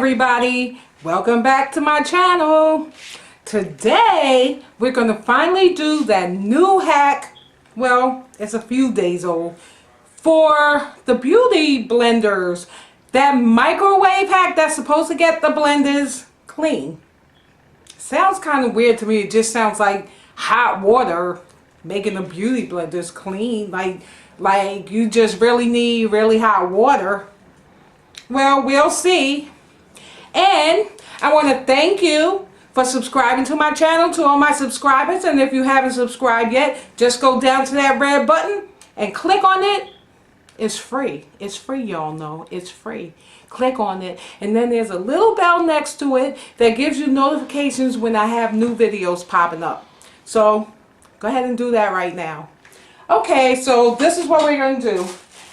everybody, welcome back to my channel. Today we're going to finally do that new hack. Well, it's a few days old, for the beauty blenders. That microwave hack that's supposed to get the blenders clean. Sounds kind of weird to me. It just sounds like hot water making the beauty blenders clean, like you just really need really hot water. Well, we'll see. And I want to thank you for subscribing to my channel, to all my subscribers. And if you haven't subscribed yet, just go down to that red button and click on it. It's free. It's free, y'all know. It's free. Click on it. And then there's a little bell next to it that gives you notifications when I have new videos popping up. So go ahead and do that right now. Okay, so this is what we're going to do.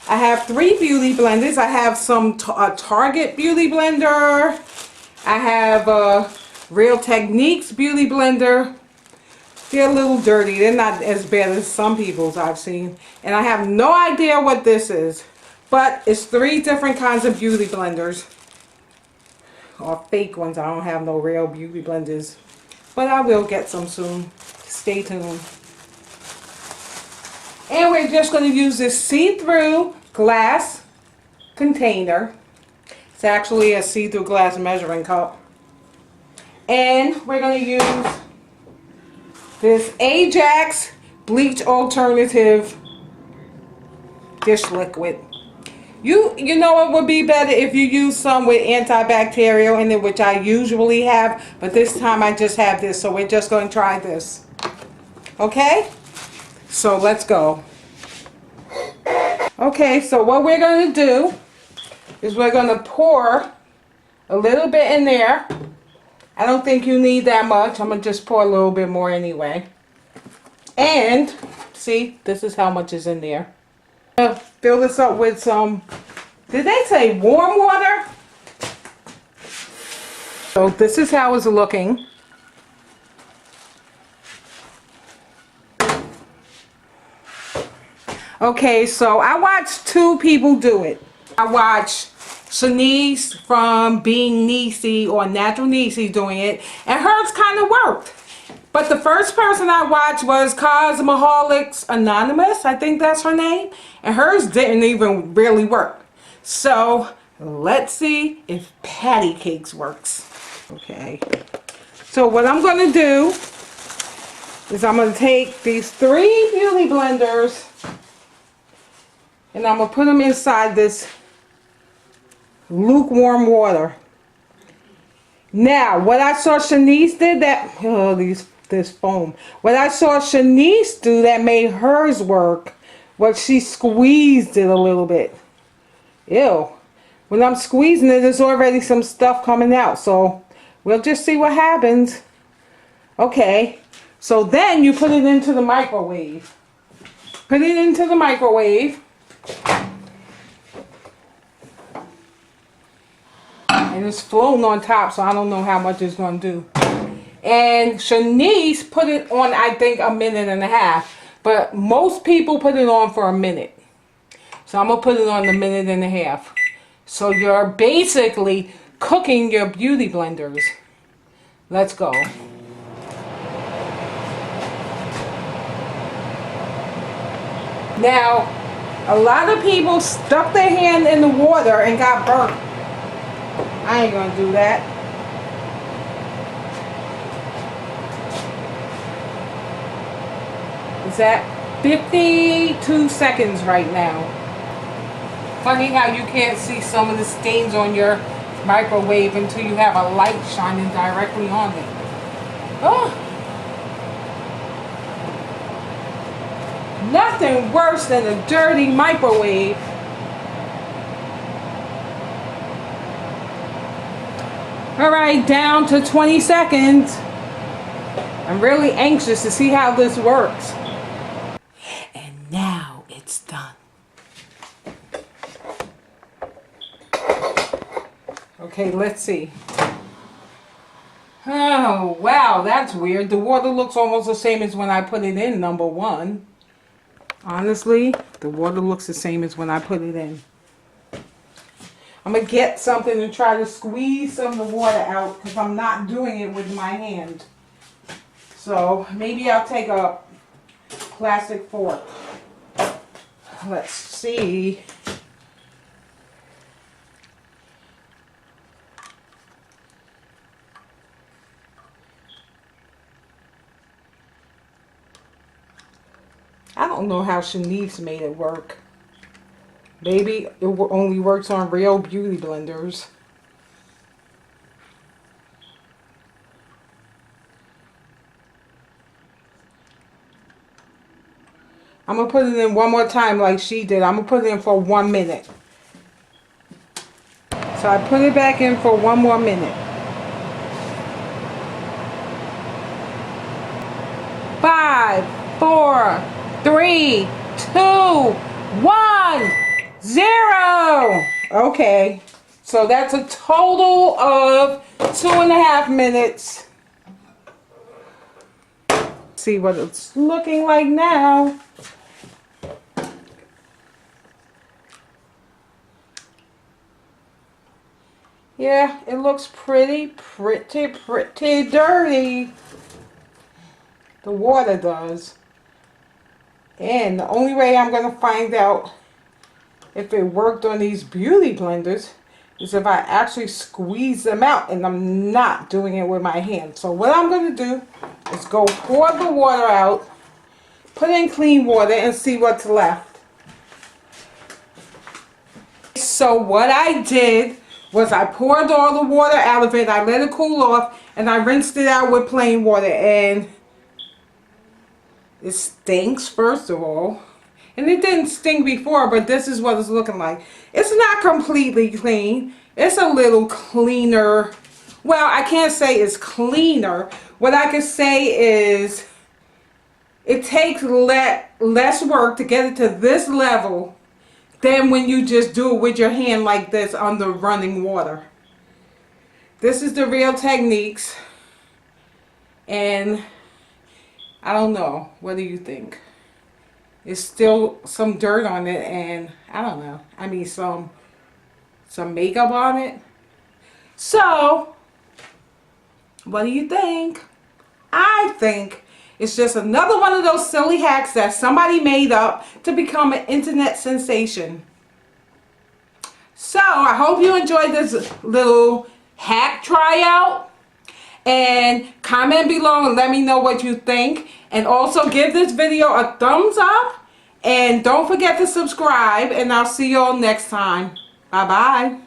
I have 3 beauty blenders. I have some Target beauty blender. I have a Real Techniques beauty blender. They're a little dirty. They're not as bad as some people's I've seen. And I have no idea what this is. But it's 3 different kinds of beauty blenders. Or fake ones. I don't have no real beauty blenders. But I will get some soon. Stay tuned. And we're just going to use this see-through glass container. It's actually a see-through glass measuring cup. And we're going to use this Ajax Bleach Alternative dish liquid. You know it would be better if you use some with antibacterial in it, which I usually have. But this time I just have this, so we're just going to try this. Okay? So let's go. Okay, so what we're going to do is we're going to pour a little bit in there. I don't think you need that much. I'm going to just pour a little bit more anyway. And, see, this is how much is in there. Fill this up with some, did they say warm water? So this is how it's looking. Okay, so I watched 2 people do it. I watched Shanice from Being Niecy or Natural Niecy doing it, and hers kind of worked. But the first person I watched was Cosmeholics Anonymous, I think that's her name, and hers didn't even really work. So let's see if PattiCakes works. Okay, so what I'm going to do is I'm going to take these 3 beauty blenders and I'm going to put them inside this lukewarm water. Now, what I saw Shanice did this foam. What I saw Shanice do that made hers work was she squeezed it a little bit. Ew. When I'm squeezing it, there's already some stuff coming out. So, we'll just see what happens. Okay. So then you put it into the microwave. Put it into the microwave. And it's floating on top, so I don't know how much it's going to do. And Shanice put it on, I think, 1.5 minutes. But most people put it on for 1 minute. So I'm going to put it on 1.5 minutes. So you're basically cooking your beauty blenders. Let's go. Now, a lot of people stuck their hand in the water and got burnt. I ain't gonna do that. It's at 52 seconds right now. Funny how you can't see some of the stains on your microwave until you have a light shining directly on it. Oh. Nothing worse than a dirty microwave. Alright, down to 20 seconds. I'm really anxious to see how this works. And now it's done. Okay, let's see. Oh, wow, that's weird. The water looks almost the same as when I put it in, number 1. Honestly, the water looks the same as when I put it in. I'm going to get something and try to squeeze some of the water out because I'm not doing it with my hand. So maybe I'll take a plastic fork. Let's see. I don't know how Shanice made it work. Maybe it only works on real beauty blenders. I'm going to put it in one more time like she did. I'm going to put it in for 1 minute. So I put it back in for 1 more minute. 5, 4, 3, 2, 1, 0. Okay. So that's a total of 2.5 minutes. See what it's looking like now. Yeah, it looks pretty dirty. The water does. And the only way I'm going to find out if it worked on these beauty blenders is if I actually squeeze them out, and I'm not doing it with my hand. So what I'm going to do is go pour the water out, put in clean water, and see what's left. So what I did was I poured all the water out of it, I let it cool off, and I rinsed it out with plain water, and it stinks, first of all. And it didn't stink before, but this is what it's looking like. It's not completely clean. It's a little cleaner. Well, I can't say it's cleaner. What I can say is it takes less work to get it to this level than when you just do it with your hand like this under running water. This is the real techniques. And I don't know. What do you think? It's still some dirt on it, and I don't know. I mean, some makeup on it. So, what do you think? I think it's just another one of those silly hacks that somebody made up to become an internet sensation. So, I hope you enjoyed this little hack tryout. And comment below and let me know what you think. And also give this video a thumbs up. And don't forget to subscribe. And I'll see you all next time. Bye-bye.